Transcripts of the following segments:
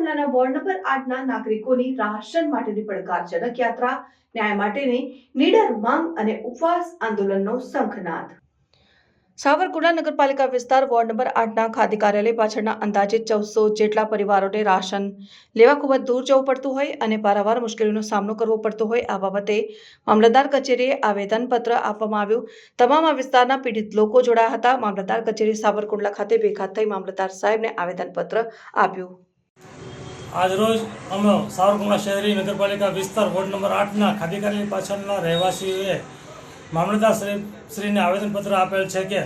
સાવરકુંડલાના ward number 8ના નાગરિકોની ration માટેની પડકારજનક યાત્રા, ન્યાય માટેની નીડર માંગ અને ઉપવાસ આંદોલનનો શંખનાદ। સાવરકુંડલા નગરપાલિકા વિસ્તાર વોર્ડ નંબર 8ના ખાદી કાર્યાલય પાછળના અંદાજે 1400 જેટલા પરિવારોને રાશન લેવા ખૂબ જ દૂર જવું પડતું હોય અને પારાવાર મુશ્કેલીનો સામનો કરવો પડતો હોય। આ બાબતે મામલતદાર કચેરીએ આવેદનપત્ર આપવામાં આવ્યું। તમામ આ વિસ્તારના પીડિત લોકો જોડાયા હતા। મામલતદાર કચેરી સાવરકુંડલા ખાતે ભેગા થઈ મામલતદાર સાહેબને આવેદનપત્ર આપ્યું। આજરોજ અમે સાવરકુંડલા શહેરી નગરપાલિકા વિસ્તાર વોર્ડ નંબર 8ના ખાદી કાર્યાલય પાછળના રહેવાસીઓએ મામલતદાર શ્રીને આવેદનપત્ર આપેલ છે કે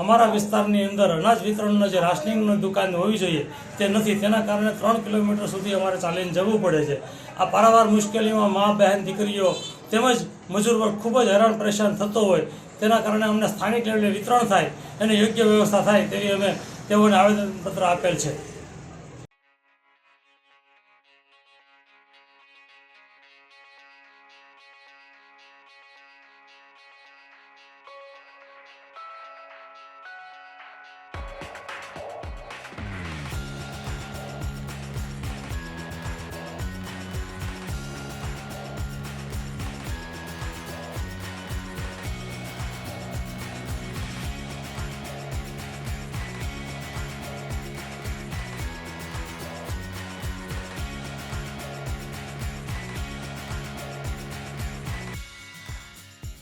અમારા વિસ્તારની અંદર અનાજ વિતરણનો જે રાશનિંગની દુકાન હોવી જોઈએ તે નથી। તેના કારણે 3 કિલોમીટર સુધી અમારે ચાલીને જવું પડે છે। આ પારાવાર મુશ્કેલીમાં મા બહેન દીકરીઓ તેમજ મજૂર વર્ગ ખૂબ જ હેરાન પરેશાન થતો હોય, તેના કારણે અમને સ્થાનિક લેવલે વિતરણ થાય અને યોગ્ય વ્યવસ્થા થાય તેવી અમે તેઓને આવેદનપત્ર આપેલ છે।